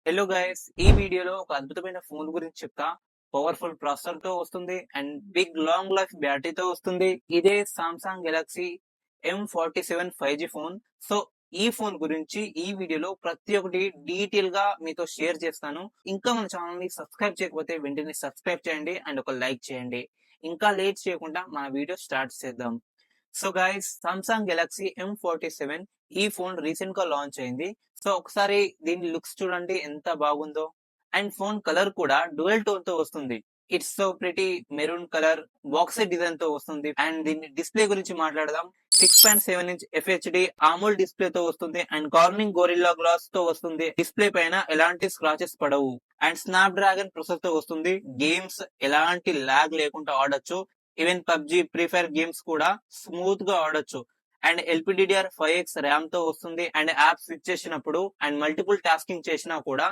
Hello guys, ఈ వీడియోలో ఒక అద్భుతమైన ఫోన్ గురించి చెప్తా. పవర్ఫుల్ ప్రాసెసర్ తో వస్తుంది అండ్ బిగ్ లాంగ్ లైఫ్ బ్యాటరీతో వస్తుంది. ఇదే Samsung Galaxy M47 5G phone. So ఈ ఫోన్ గురించి ఈ వీడియోలో ప్రతి ఒక్కటి డీటెయిల్ గా మీతో షేర్ చేస్తాను. ఇంకా మన ఛానల్ ని సబ్స్క్రైబ్ చేయకపోతే వెంటనే సబ్స్క్రైబ్ చేయండి అండ్ ఒక లైక్ చేయండి. ఇంకా లేట్ చేయకుండా మన వీడియో స్టార్ట్ చేద్దాం. So guys, Samsung Galaxy M47 ఈ ఫోన్ రీసెంట్ గా లాంచ్ అయింది. సో ఒకసారి దీని లుక్స్ చూడండి ఎంత బాగుందో. అండ్ ఫోన్ కలర్ కూడా డ్యూయల్ టోన్ తో వస్తుంది. It's so pretty maroon colour boxy design తో వస్తుంది. అండ్ దీని డిస్ప్లే గురించి మాట్లాడదాం. 6.7 ఇంచ్ FHD AMOLED డిస్ప్లే తో వస్తుంది అండ్ కార్నింగ్ గొరిల్లా గ్లాస్ తో వస్తుంది. డిస్ప్లే పైన ఎలాంటి స్క్రాచెస్ పడవు అండ్ స్నాప్ డ్రాగన్ ప్రాసెసర్ తో వస్తుంది. గేమ్స్ ఎలాంటి లాగ్ లేకుండా ఆడొచ్చు. Even PUBG, free fire games కూడా స్మూత్ గా ఆడొచ్చు. అండ్ LPDDR5X ర్యామ్ తో వస్తుంది. అండ్ యాప్ స్విచ్ చేసినప్పుడు అండ్ మల్టిపుల్ టాస్కింగ్ చేసినా కూడా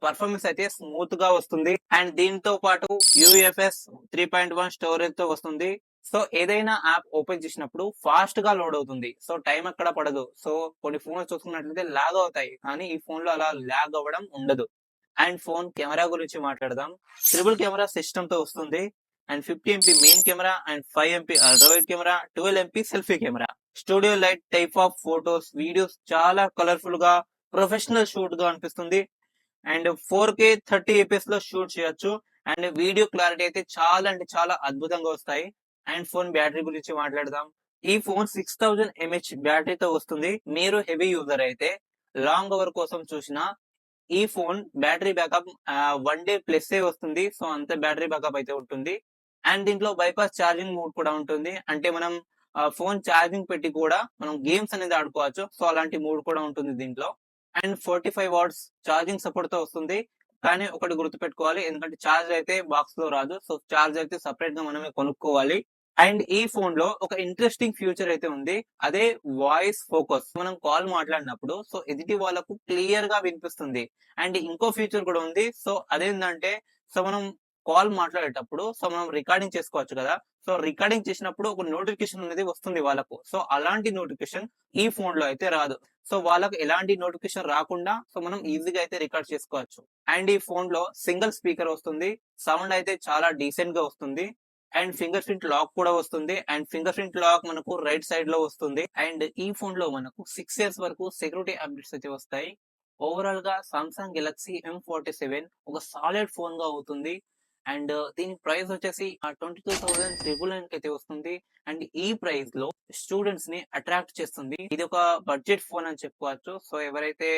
పర్ఫార్మెన్స్ అయితే స్మూత్ గా వస్తుంది. అండ్ దీంతో పాటు UFS 3.1 స్టోరేజ్ తో వస్తుంది. సో ఏదైనా యాప్ ఓపెన్ చేసినప్పుడు ఫాస్ట్ గా లోడ్ అవుతుంది. సో టైం ఎక్కడ పడదు. సో కొన్ని ఫోన్ చూసుకున్నట్లయితే లాగ్ అవుతాయి, కానీ ఈ ఫోన్ లో అలా లాగ్ అవ్వడం ఉండదు. అండ్ ఫోన్ కెమెరా గురించి మాట్లాడదాం. ట్రిపుల్ కెమెరా సిస్టమ్ తో వస్తుంది. And 50 MP main camera and 5 MP ultra wide camera, 12 MP selfie camera. Studio light type of photos, videos చాలా కలర్ఫుల్ గా ప్రొఫెషనల్ షూట్ గా అనిపిస్తుంది. అండ్ 4K 30 FPS లో షూట్ చేయొచ్చు. అండ్ వీడియో క్లారిటీ అయితే చాలా అంటే చాలా అద్భుతంగా వస్తాయి. అండ్ ఫోన్ బ్యాటరీ గురించి మాట్లాడదాం. ఈ ఫోన్ 6000 mAh బ్యాటరీతో వస్తుంది. మీరు హెవీ యూజర్ అయితే లాంగ్ అవర్ కోసం చూసిన ఈ phone battery backup 1 day plus వస్తుంది. సో అంత బ్యాటరీ బ్యాకప్ అయితే ఉంటుంది. అండ్ దీంట్లో బైపాస్ ఛార్జింగ్ మోడ్ కూడా ఉంటుంది. అంటే మనం ఫోన్ ఛార్జింగ్ పెట్టి కూడా మనం గేమ్స్ అనేది ఆడుకోవచ్చు. సో అలాంటి మోడ్ కూడా ఉంటుంది దీంట్లో. అండ్ 45 వాట్స్ ఛార్జింగ్ సపోర్ట్ తో వస్తుంది. కానీ ఒకటి గుర్తుపెట్టుకోవాలి, ఎందుకంటే ఛార్జ్ అయితే బాక్స్ లో రాదు. సో ఛార్జ్ అయితే సపరేట్ గా మనమే కొనుక్కోవాలి. అండ్ ఈ ఫోన్ లో ఒక ఇంట్రెస్టింగ్ ఫ్యూచర్ అయితే ఉంది. అదే వాయిస్ ఫోకస్. మనం కాల్ మాట్లాడినప్పుడు సో ఎదుటి వాళ్ళకు క్లియర్ గా వినిపిస్తుంది. అండ్ ఇంకో ఫ్యూచర్ కూడా ఉంది. సో అదేంటంటే, సో మనం కాల్ మాట్లాడేటప్పుడు సో మనం రికార్డింగ్ చేసుకోవచ్చు కదా. సో రికార్డింగ్ చేసినప్పుడు ఒక నోటిఫికేషన్ అనేది వస్తుంది వాళ్ళకు. సో అలాంటి నోటిఫికేషన్ ఈ ఫోన్ లో అయితే రాదు. సో వాళ్ళకు ఎలాంటి నోటిఫికేషన్ రాకుండా సో మనం ఈజీగా అయితే రికార్డ్ చేసుకోవచ్చు. అండ్ ఈ ఫోన్ లో సింగిల్ స్పీకర్ వస్తుంది. సౌండ్ అయితే చాలా డీసెంట్ గా వస్తుంది. అండ్ ఫింగర్ ప్రింట్ లాక్ కూడా వస్తుంది. అండ్ ఫింగర్ ప్రింట్ లాక్ మనకు రైట్ సైడ్ లో వస్తుంది. అండ్ ఈ ఫోన్ లో మనకు 6 years వరకు సెక్యూరిటీ అప్డేట్స్ అయితే వస్తాయి. ఓవరాల్ గా సామ్సంగ్ గెలాక్సీ M47 ఒక సాలిడ్ ఫోన్ గా అవుతుంది. అండ్ దీని ప్రైస్ వచ్చేసి 22,999 అయితే వస్తుంది. అండ్ ఈ ప్రైస్ లో స్టూడెంట్స్ ని అట్రాక్ట్ చేస్తుంది. ఇది ఒక బడ్జెట్ ఫోన్ అని చెప్పుకోవచ్చు. సో ఎవరైతే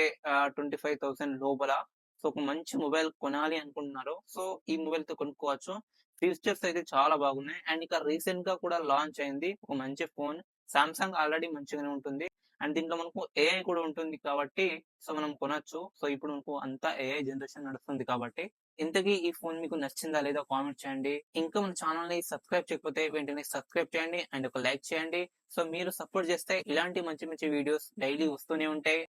25,000 లోపల సో ఒక మంచి మొబైల్ కొనాలి అనుకుంటున్నారో సో ఈ మొబైల్ తో కొనుక్కోవచ్చు. ఫీచర్స్ అయితే చాలా బాగున్నాయి. అండ్ ఇక రీసెంట్ గా కూడా లాంచ్ అయింది ఒక మంచి ఫోన్. సామ్సంగ్ ఆల్రెడీ మంచిగానే ఉంటుంది. అండ్ దీంట్లో మనకు AI కూడా ఉంటుంది కాబట్టి సో మనం కొనొచ్చు. సో ఇప్పుడు మనకు అంతా AI జనరేషన్ నడుస్తుంది కాబట్టి. ఇంతకీ ఈ ఫోన్ మీకు నచ్చిందా లేదా కామెంట్ చేయండి. ఇంకా మన ఛానల్ ని సబ్స్క్రైబ్ చేయకపోతే వెంటనే సబ్స్క్రైబ్ చేయండి అండ్ ఒక లైక్ చేయండి. సో మీరు సపోర్ట్ చేస్తే ఇలాంటి మంచి మంచి వీడియోస్ డైలీ వస్తూనే ఉంటాయి.